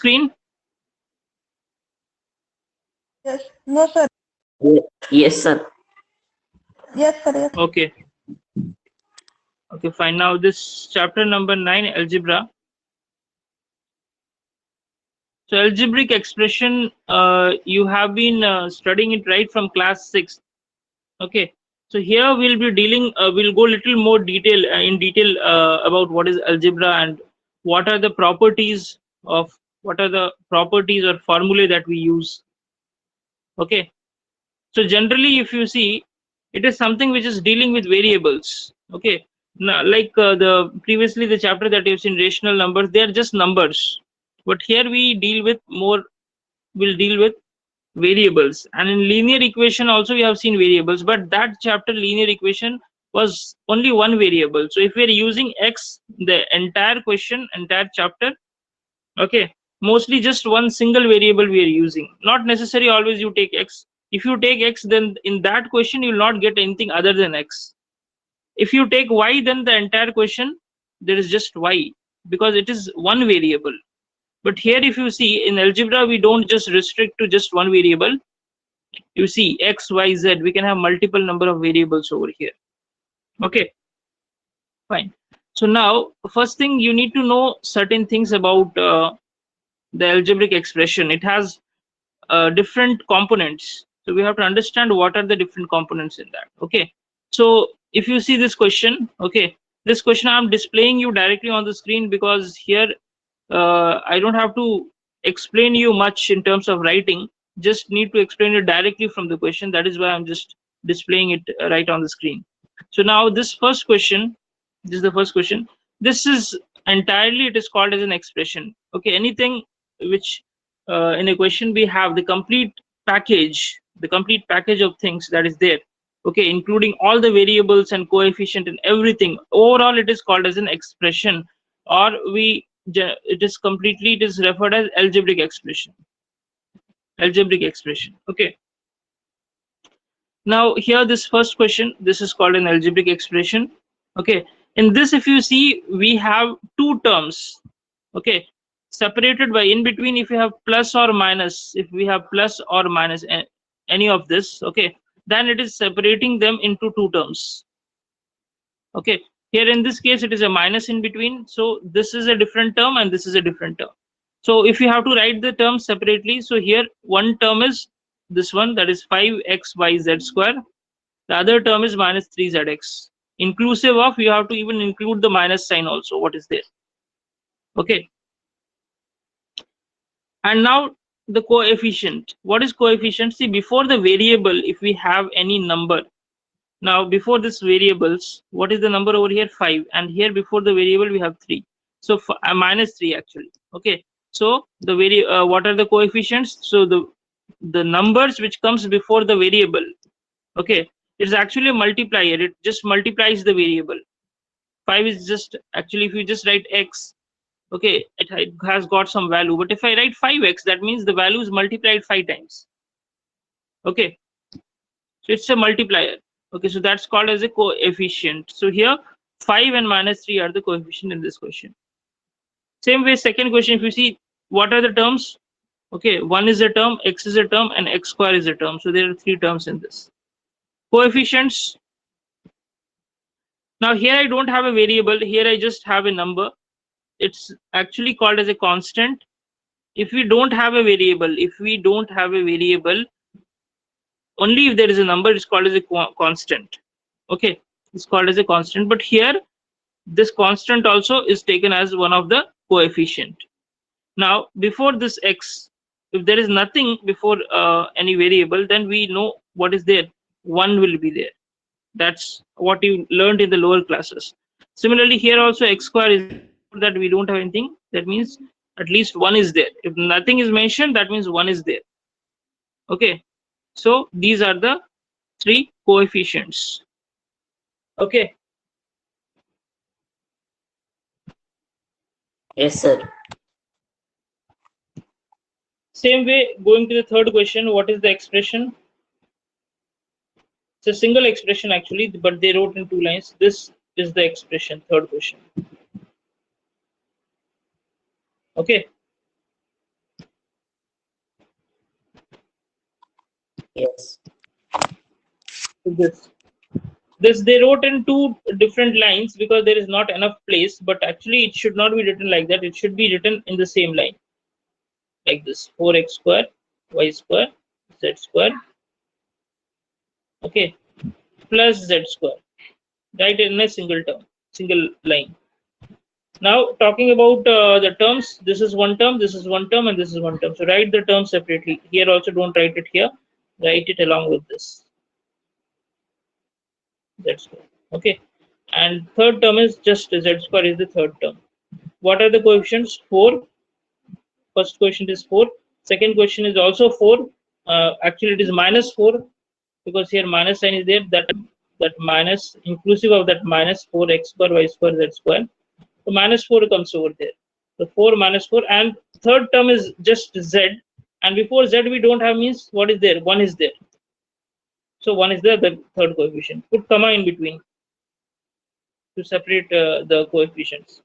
Screen? Yes. No, sir. Yes, sir. Yes, sir. Yes. Okay. Okay, fine. Now this chapter number 9, algebra. So algebraic expression, you have been studying it right from class 6. Okay. So here we'll be dealing, we'll go little more detail in detail about what is algebra and what are the properties of, what are the properties or formulae that we use. Okay. So generally, if you see, it is something which is dealing with variables. Okay. Now, like the previously the chapter that you've seen, rational numbers, they are just numbers. But here we deal with more, will deal with variables. And in linear equation also we have seen variables, but that chapter linear equation was only one variable. So if we are using x, the entire question, entire chapter, okay, mostly just one single variable we are using. Not necessary always you take x. If you take x, then in that question you will not get anything other than x. If you take y, then the entire question there is just y, because it is one variable. But here if you see in algebra, we don't just restrict to just one variable. You see x, y, z, we can have multiple number of variables over here. Okay, fine. So now first thing, you need to know certain things about the algebraic expression. It has different components, so we have to understand what are the different components in that. Okay, so if you see this question, okay, this question I'm displaying you directly on the screen, because here I don't have to explain you much in terms of writing, just need to explain it directly from the question. That is why I'm just displaying it right on the screen. So now this first question, this is the first question. This is entirely, it is called as an expression. Okay, anything which in a question we have the complete package of things that is there, okay, including all the variables and coefficient and everything, overall it is called as an expression, or it is completely, it is referred as algebraic expression. Okay, now here this first question, this is called an algebraic expression. Okay, in this if you see, we have two terms, okay, separated by, in between, if you have plus or minus, if we have plus or minus any of this, okay, then it is separating them into two terms. Okay, here in this case it is a minus in between, so this is a different term and this is a different term. So if you have to write the terms separately, so here one term is this one, that is 5xyz square. The other term is minus 3zx, inclusive of, you have to even include the minus sign also, what is there. Okay, and now the coefficient. What is coefficient? See, before the variable, if we have any number, now before this variables, what is the number over here? 5, and here before the variable we have 3, so minus 3 actually. Okay, so the what are the coefficients? So the numbers which comes before the variable, okay, it's actually a multiplier, it just multiplies the variable. 5 is just, actually if you just write x, okay, it has got some value, but if I write 5x, that means the value is multiplied 5 times. Okay, so it's a multiplier. Okay, so that's called as a coefficient. So here 5 and minus 3 are the coefficient in this question. Same way, second question, if you see, what are the terms? Okay, 1 is a term, x is a term, and x square is a term. So there are 3 terms in this. Coefficients. Now here I don't have a variable, here I just have a number. It's actually called as a constant. If we don't have a variable, only if there is a number, it's called as a constant. Okay, it's called as a constant, but here this constant also is taken as one of the coefficient. Now before this x, if there is nothing before any variable, then we know what is there, 1 will be there. That's what you learned in the lower classes. Similarly here also x square is, that we don't have anything, that means at least 1 is there. If nothing is mentioned, that means 1 is there. Okay, so these are the 3 coefficients. Okay, Yes, sir. same way, going to the third question, what is the expression? It's a single expression actually, but they wrote in 2 lines. This is the expression, third question. Okay, Yes. This they wrote in two different lines because there is not enough place, but actually it should not be written like that. It should be written in the same line, like this: 4x square, y square, z square, okay, plus z square. Write it in a single term, single line. Now talking about the terms, this is one term, this is one term, and this is one term. So write the terms separately. Here also don't write it here. Write it along with this. Z square. Okay. And third term is just z square is the third term. What are the coefficients? 4. First question is 4. Second question is also 4. Actually, it is minus 4 because here minus sign is there. That minus inclusive of that minus 4x square y square z square. So minus 4 comes over there. So 4 minus 4, and third term is just z. And before z we don't have means what is there? 1 is there. So 1 is there, the third coefficient. Put comma in between to separate the coefficients.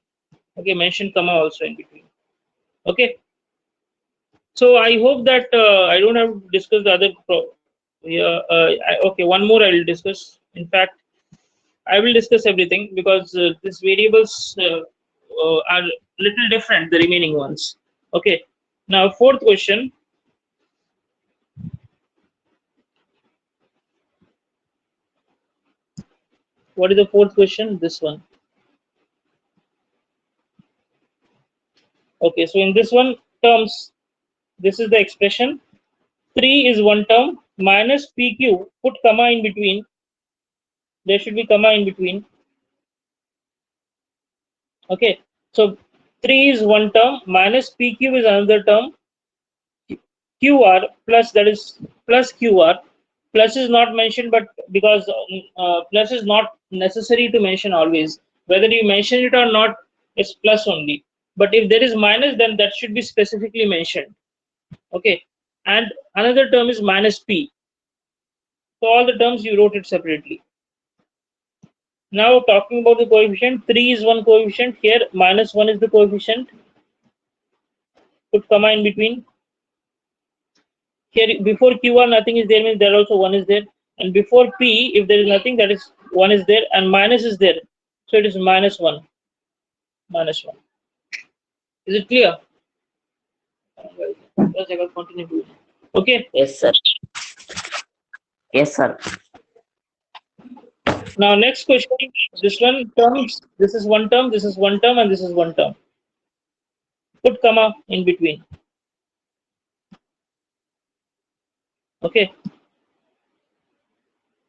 Okay, mention comma also in between. Okay. So I hope that I don't have to discuss the other. Okay, one more I will discuss. In fact, I will discuss everything because these variables are little different, the remaining ones. Okay. Now, fourth question. What is the fourth question? This one. Okay, so in this one terms, this is the expression. 3 is one term minus PQ. Put comma in between. There should be comma in between. Okay, so 3 is one term minus PQ is another term. QR plus, that is plus QR. Plus is not mentioned, but because plus is not necessary to mention always. Whether you mention it or not, it's plus only. But if there is minus, then that should be specifically mentioned. Okay, and another term is minus P. So all the terms you wrote it separately. Now talking about the coefficient, 3 is one coefficient. Here minus 1 is the coefficient. Put comma in between. Here before QR nothing is there, means there also 1 is there. And before P, if there is nothing, that is 1 is there, and minus is there. So it is minus 1. Minus 1. Is it clear? Okay. Yes, sir. Yes, sir. Now next question. This one terms. This is one term. This is one term, and this is one term. Put comma in between. Okay.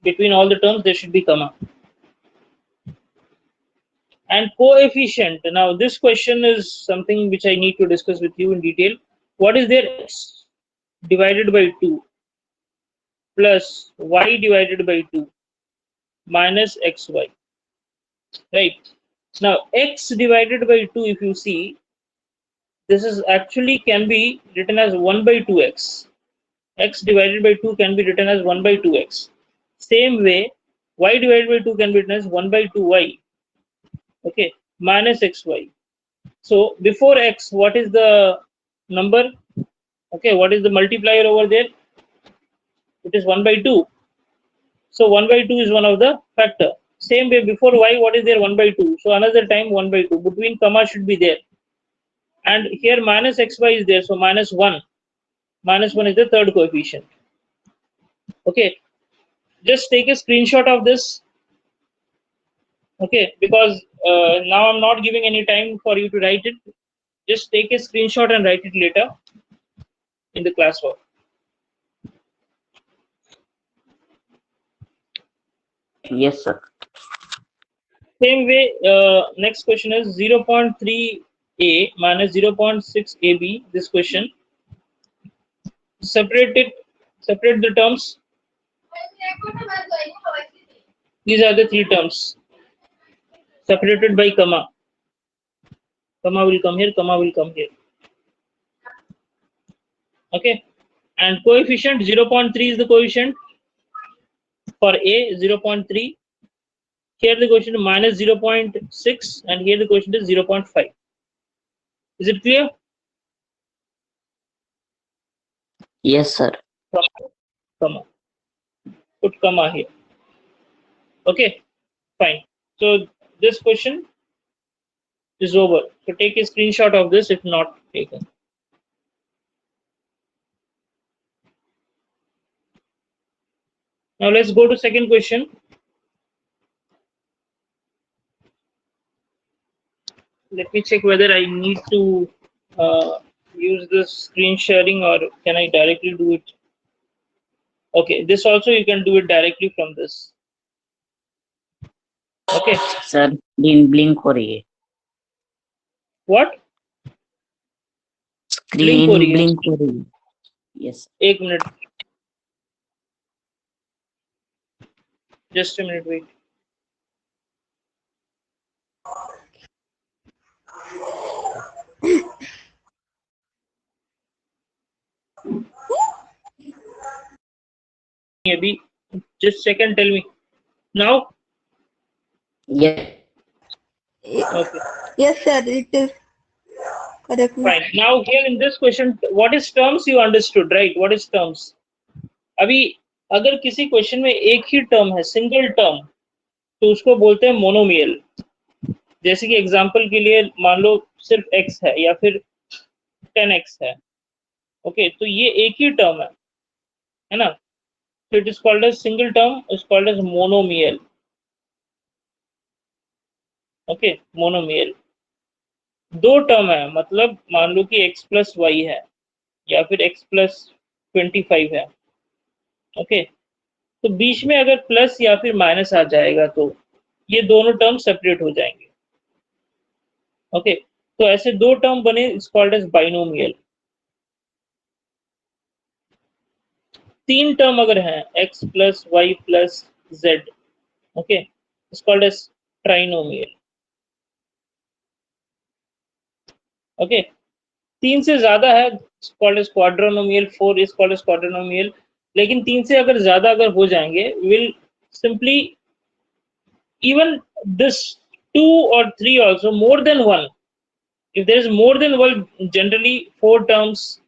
Between all the terms, there should be comma. And coefficient. Now this question is something which I need to discuss with you in detail. What is there? X divided by 2 plus y divided by 2 minus xy. Right. Now x divided by 2, if you see, this is actually can be written as 1 by 2x. X divided by 2 can be written as 1 by 2x. Same way, y divided by 2 can be written as 1 by 2y. Okay, minus xy. So before x, what is the number? Okay, what is the multiplier over there? It is 1 by 2. So 1 by 2 is one of the factor. Same way, before y, what is there? 1 by 2. So another time 1 by 2. Between comma should be there. And here minus xy is there. So minus 1. Minus 1 is the third coefficient. Okay. Just take a screenshot of this. Okay. Because now I'm not giving any time for you to write it. Just take a screenshot and write it later in the classwork. Yes, sir. Same way, next question is 0.3a minus 0.6 ab. This question. Separate the terms. These are the three terms. Separated by comma. Comma will come here, comma will come here. Okay. And coefficient 0.3 is the coefficient for a, 0.3. Here the coefficient is minus 0.6 and here the coefficient is 0.5. Is it clear? Yes, sir. comma. Put comma here. Okay, fine. So this question is over. So take a screenshot of this if not taken. Now let's go to second question. Let me check whether I need to use this screen sharing or can I directly do it. Okay, this also you can do it directly from this. Okay, sir blink हो रही है, what? Screen हो रही है? Blink हो रही है. Yes एक minute, just a minute, wait. Maybe just check and tell me. Now? Yes Okay, Yes, sir. It is correct. fine. Now here in this question, what is terms you understood, right? What is terms? अभी अगर किसी question में एक ही term है, single term, तो उसको बोलते हैं मोनोमियल. जैसे कि एग्जांपल के लिए मान लो सिर्फ x है या फिर 10x है. ओके, तो ये एक ही टर्म है ना? So it is called as single term, is called as monomial. Okay, monomial. दो टर्म है, मतलब मान लो कि x plus y है या फिर x plus 25 है. ओके, तो बीच में अगर प्लस या फिर माइनस आ जाएगा तो ये दोनों टर्म सेपरेट हो जाएंगे. ओके, तो ऐसे दो टर्म बने, इज कॉल्ड एज बाइनोमियल. तीन टर्म अगर हैं x plus y plus z, okay, is called as trinomial. Okay, तीन से ज्यादा है, called as quadrinomial. 4 is called as quadrinomial. लेकिन तीन से अगर ज्यादा अगर हो जाएंगे, will simply even this 2 or 3 also, more than one. If there is more than one, generally 4 terms,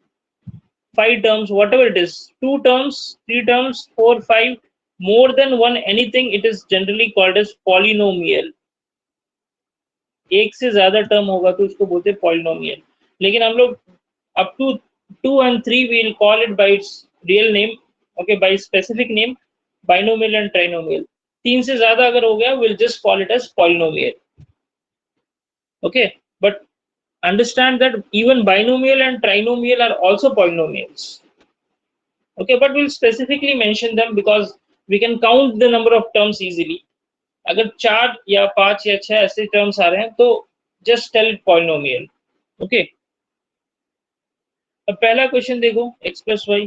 5 terms, whatever it is, 2 terms, 3 terms, 4, 5, more than one anything, it is generally called as polynomial. एक से ज्यादा term होगा तो उसको बोलते हैं polynomial. लेकिन हम लोग up to 2 and 3 we will call it by its real name, okay, by specific name, binomial and trinomial. तीन से ज्यादा अगर हो गया, we'll just call it as polynomial. Okay, but understand that even binomial and trinomial are also polynomials. Okay, but we'll specifically mention them because we can count the number of terms easily. अगर 4 या 5 या 6 ऐसे terms आ रहे हैं तो just tell it polynomial. Okay, अब पहला question देखो, x plus y,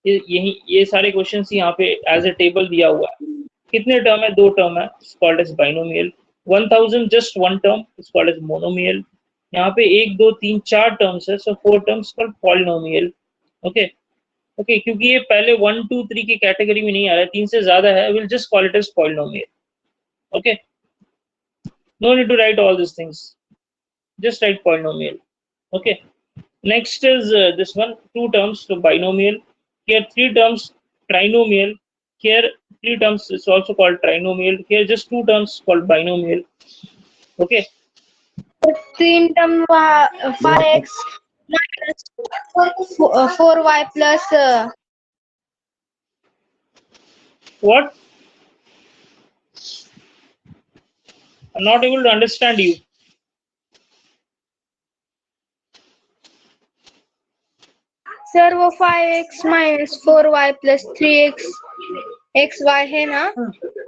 ये सारे क्वेश्चंस यहाँ पे एज ए टेबल दिया हुआ है. कितने टर्म है? दो टर्म है, called as binomial. 1000 just one term, is called as monomial. यहाँ पे 1 2 3 4 टर्म्स है, so 4 terms called polynomial. Okay okay, क्योंकि ये पहले 1 2 3 की कैटेगरी में नहीं आ रहा है, 3 से ज्यादा है, will just call it as polynomial. Okay, no need to write all this things, just write polynomial. Okay, next is this one, 2 terms, so binomial. Here 3 terms, trinomial. Here 3 terms, is also called trinomial. Here just 2 terms called binomial. Okay, 3 term for x minus 4y plus what? I'm not able to understand you. Sir वो 5x minus 4y plus 3x xy है ना,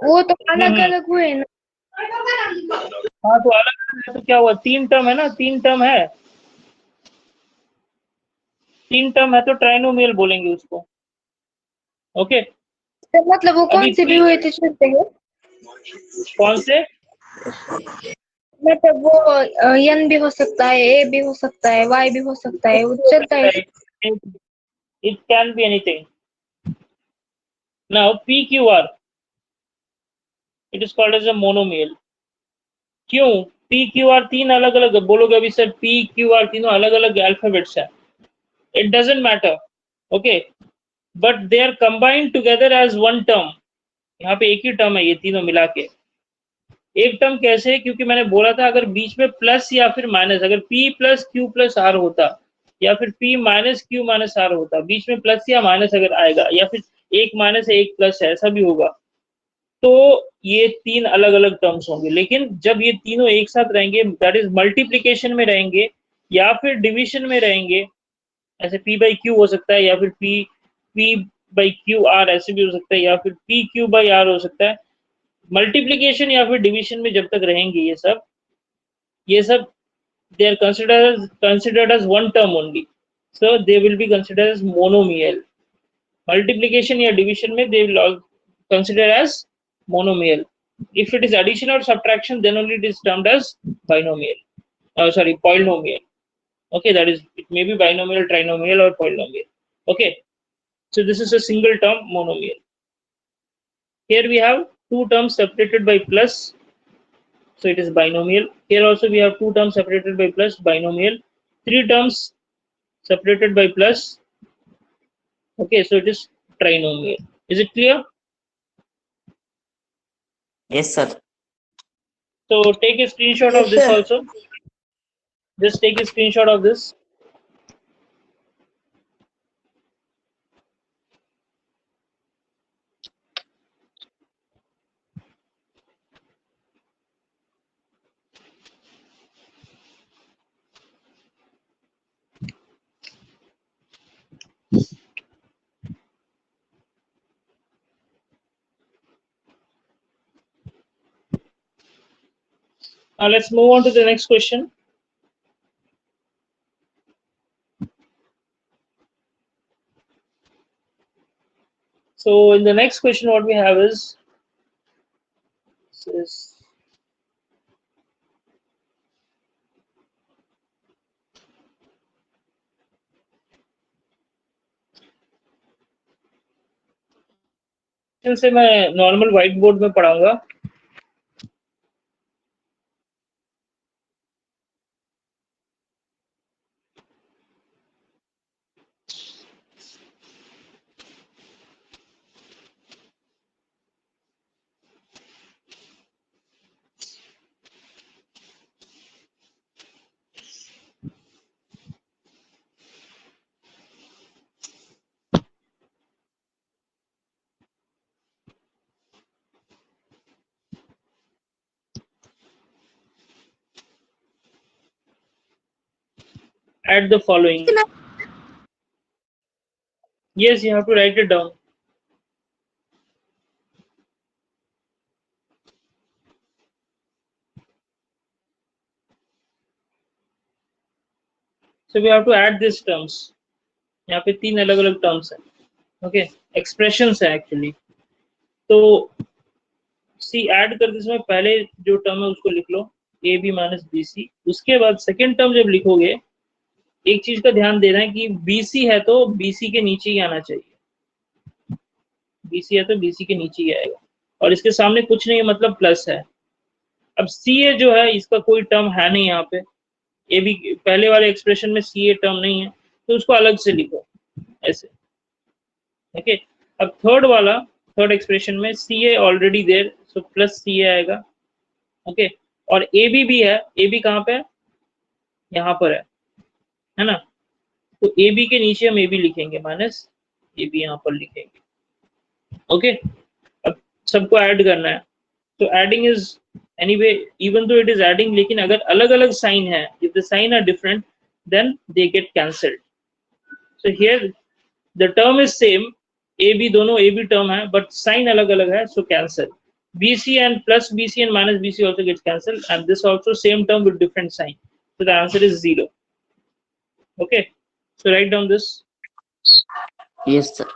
वो तो अलग अलग हुए ना. हाँ, तो अलग है तो क्या हुआ? 3 टर्म है ना, 3 टर्म है, 3 टर्म है तो ट्राइनोमियल बोलेंगे उसको. ओके, तो मतलब वो कौन से भी हुए तो चलते हैं? कौन से? मतलब वो n भी हो सकता है, a भी हो सकता है, y भी हो सकता है, वो चलता है. It can be anything. Now PQR, it is called as a monomial. क्यों? PQR 3 अलग अलग बोलोगे अभी सर, PQR तीनों अलग अलग अल्फाबेट्स हैं. It doesn't matter. Okay, but they are combined together as one term. यहाँ पे एक ही टर्म है ये तीनों मिला के। एक टर्म कैसे? क्योंकि मैंने बोला था अगर बीच में प्लस या फिर माइनस, अगर p plus q plus r होता या फिर p minus q minus r होता, बीच में प्लस या माइनस अगर आएगा या फिर एक माइनस है एक प्लस है ऐसा भी होगा, तो ये तीन अलग अलग टर्म्स होंगे। लेकिन जब ये तीनों एक साथ रहेंगे, दैट इज मल्टीप्लीकेशन में रहेंगे या फिर डिवीजन में रहेंगे, ऐसे p बाई क्यू हो सकता है या फिर p बाई क्यू आर ऐसे भी हो सकता है या फिर p क्यू बाई आर हो सकता है। मल्टीप्लीकेशन या फिर डिवीजन में जब तक रहेंगे ये सब they are considered as one term only, so they will be considered as monomial. Multiplication या division में they will all consider as monomial. If it is addition or subtraction, then only it is termed as binomial, polynomial. Okay, that is, it may be binomial, trinomial or polynomial. Okay, so this is a single term monomial. Here we have two terms separated by plus, so it is binomial. Here also we have two terms separated by plus, binomial. Three terms separated by plus, okay, so it is trinomial. Is it clear? Yes, sir. So take a screenshot of Yes, this sir. also. Just take a screenshot of this. Now let's move on to the next question. So in the next question, what we have is this. से मैं normal white board में पढ़ाऊंगा। Add the following. Yes, you have to write it down. So we have to add these terms. यहाँ पे तीन अलग अलग terms हैं, ओके, एक्सप्रेशंस है एक्चुअली। तो सी ऐड करते समय पहले जो टर्म है उसको लिख लो, A B minus B C. उसके बाद सेकेंड टर्म जब लिखोगे, एक चीज का ध्यान देना है कि बीसी है तो बीसी के नीचे ही आना चाहिए, बीसी है तो बीसी के नीचे ही आएगा, और इसके सामने कुछ नहीं है मतलब प्लस है। अब सी ए जो है इसका कोई टर्म है नहीं यहाँ पे, ए बी पहले वाले एक्सप्रेशन में सी ए टर्म नहीं है, तो उसको अलग से लिखो ऐसे, ओके। अब थर्ड एक्सप्रेशन में सी ए ऑलरेडी देयर, सो प्लस सी ए आएगा, ओके। और ए बी भी है, ए बी कहाँ पे है? यहाँ पर है ना, तो ए बी के नीचे हम ए बी लिखेंगे माइनस ए बी यहाँ पर लिखेंगे, ओके। अब सबको ऐड करना है, तो adding is anyway even though it is adding, लेकिन अगर अलग अलग साइन है, if the sign are different then they get cancelled. So here the term is same, a b दोनों ए बी टर्म है बट साइन अलग अलग है, so cancel. BC and plus BC and minus BC also gets cancelled, and this also same term with different sign, so the answer is 0. Okay, so write down this. Yes, sir.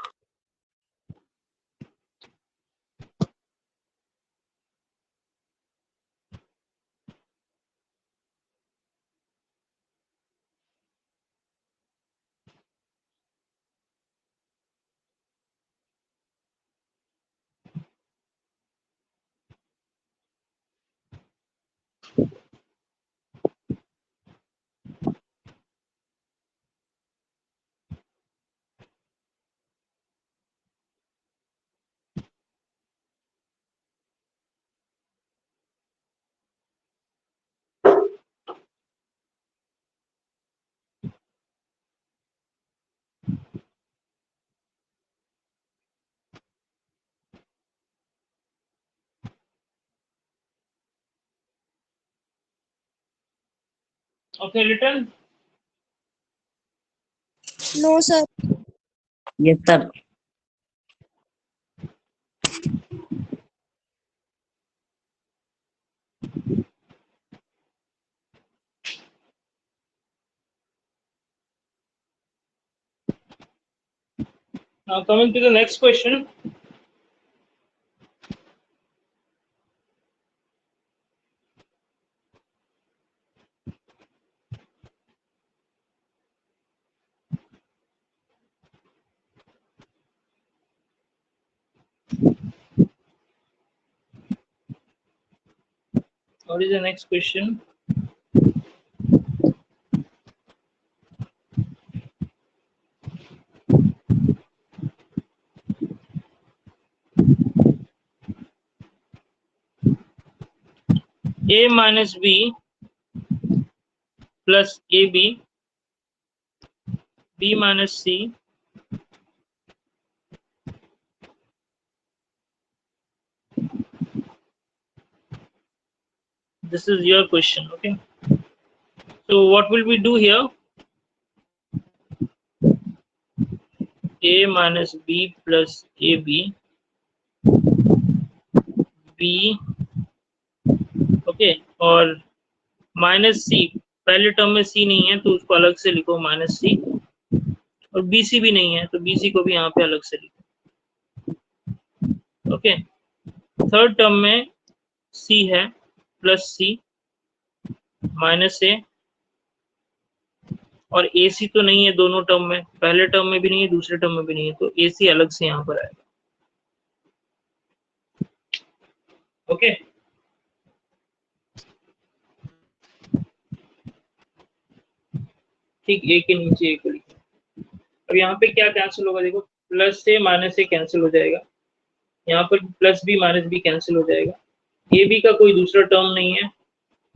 Okay, written. No, sir. Yes, sir. Now coming to the next question. What is the next question? A minus B plus AB, B minus C, this is your question. Okay, so what will we do here? A minus B plus AB, B, okay, और minus सी, पहले term में सी नहीं है तो उसको अलग से लिखो माइनस सी, और बी सी भी नहीं है तो बी सी को भी यहाँ पे अलग से लिखो. ओके, थर्ड टर्म में सी है प्लस सी माइनस ए, और ए सी तो नहीं है दोनों टर्म में, पहले टर्म में भी नहीं है दूसरे टर्म में भी नहीं है, तो ए सी अलग से यहाँ पर आएगा. ओके, ठीक, ए के नीचे ए को लिखो. अब यहाँ पे क्या कैंसिल होगा, देखो प्लस से माइनस से कैंसिल हो जाएगा, यहाँ पर plus b minus b cancel हो जाएगा, ए बी का कोई दूसरा टर्म नहीं है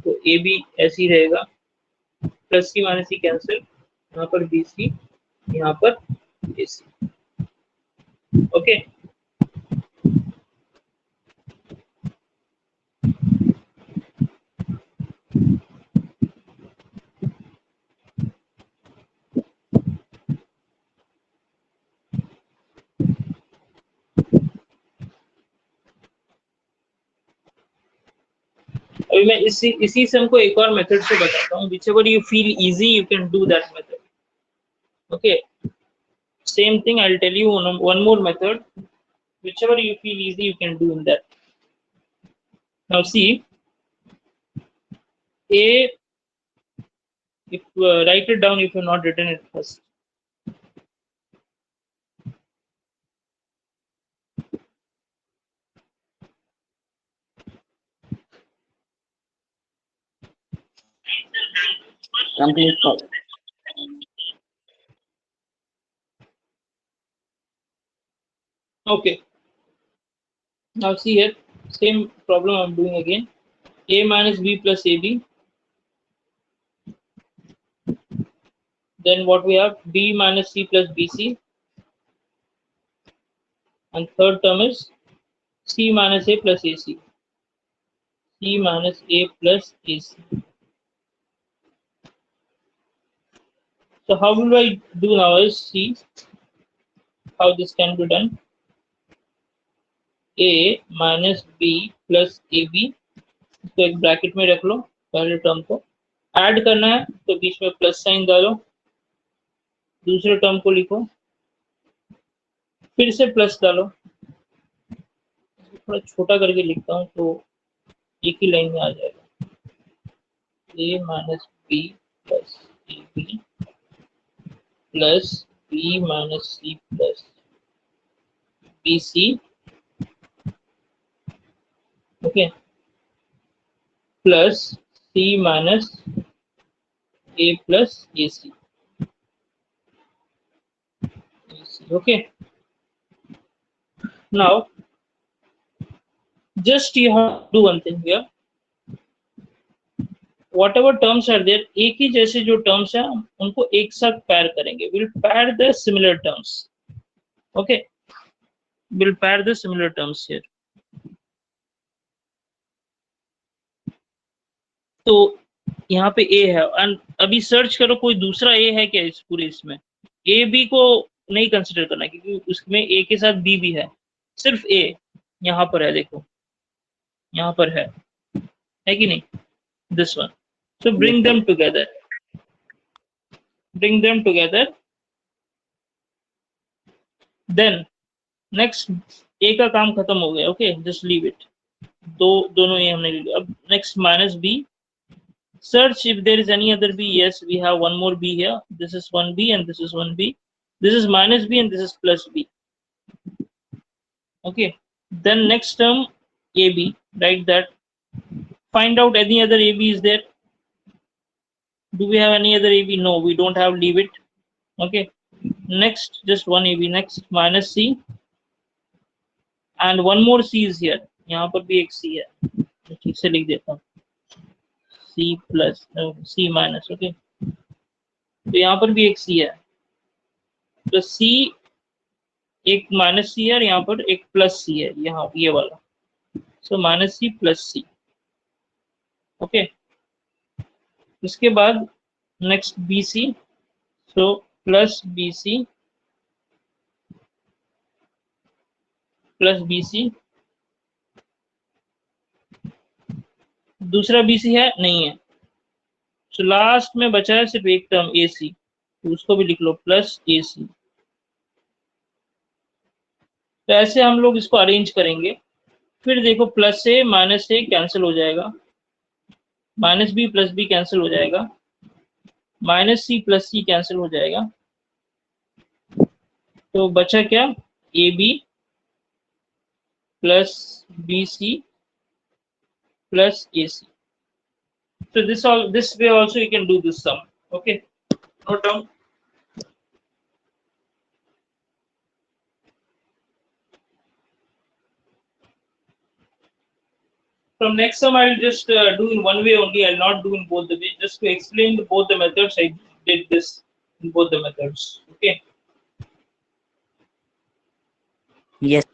तो ए बी ऐसे ही रहेगा, प्लस सी माइनस सी कैंसिल, यहाँ पर बी सी, यहाँ पर ए सी. ओके, अभी मैं इसी से हमको एक और मेथड से बताता हूँ. Which ever you feel easy you can do that method. Okay, same thing, I'll tell you one more method. Whichever you feel easy you can do in that. Now see, a, if write it down if you've not written it first. Complete, sir. Okay, now see here, same problem I'm doing again. A minus b plus ab, then what we have, b minus c plus bc, and third term is c minus a plus ac, c minus a plus ac. So how will I do now is see how this can be done. A minus b plus ab, इसको एक bracket में रख लो, पहले term को add करना है तो बीच में प्लस साइन डालो, दूसरे टर्म को लिखो, फिर से प्लस डालो, थोड़ा छोटा करके लिखता हूँ तो एक ही लाइन में आ जाएगा. a minus b plus a b plus b minus c plus b c, okay, plus c minus a plus ac. Okay, now just you have to do one thing here. Whatever terms are there, एक ही जैसे जो terms हैं उनको एक साथ pair करेंगे. We'll pair the similar terms. Okay, we'll pair the similar terms here. तो यहाँ पे ए है, एंड अभी सर्च करो कोई दूसरा ए है क्या इस पूरे इसमें। ए बी को नहीं कंसिडर करना क्योंकि उसमें ए के साथ बी भी है, सिर्फ ए यहाँ पर है, देखो यहाँ पर है कि नहीं, this one. So bring them together. Bring them together. Then next a का काम खत्म हो गया, okay, just leave it. दोनों ये हमने ले लिया। अब next minus b. Search if there is any other b. Yes, we have one more b here. This is one b and this is one b. This is minus b and this is plus b. Okay. Then next term ab. Write that. Find out any other ab is there. Do we have any other ab? No, we don't have. Leave it. Okay. Next, just one ab. Next minus c. And one more c is here. यहाँ पर भी एक c है, मैं ठीक से लिख देता हूँ, c plus c minus, okay. तो यहाँ पर भी एक c है, तो c एक माइनस c है और यहाँ पर एक प्लस c है, यहाँ ये वाला, so minus c plus c, okay. इसके बाद next bc, so plus bc plus bc. दूसरा bc है नहीं है, तो लास्ट में बचा है सिर्फ एक टर्म ac, तो उसको भी लिख लो प्लस ac. तो ऐसे हम लोग इसको अरेंज करेंगे. फिर देखो प्लस से माइनस से कैंसिल हो जाएगा, minus b plus b cancel हो जाएगा, minus c plus c cancel हो जाएगा, तो बचा क्या, a b plus b c plus a c. So this way also you can do this sum. Okay, note down. From next sum I will just do in one way only. I'll not do in both the ways. Just to explain both the methods, I did this in both the methods. Okay. Yes.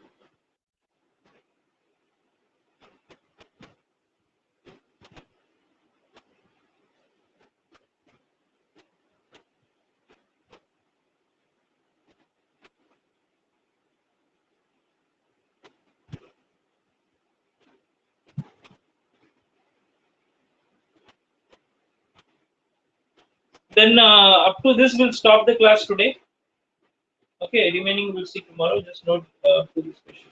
Then up to this we'll stop the class today. Okay, remaining we'll see tomorrow. Just note to this question.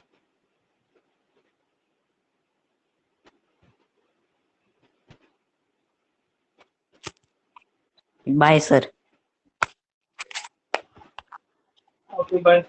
Bye, sir. Okay, bye.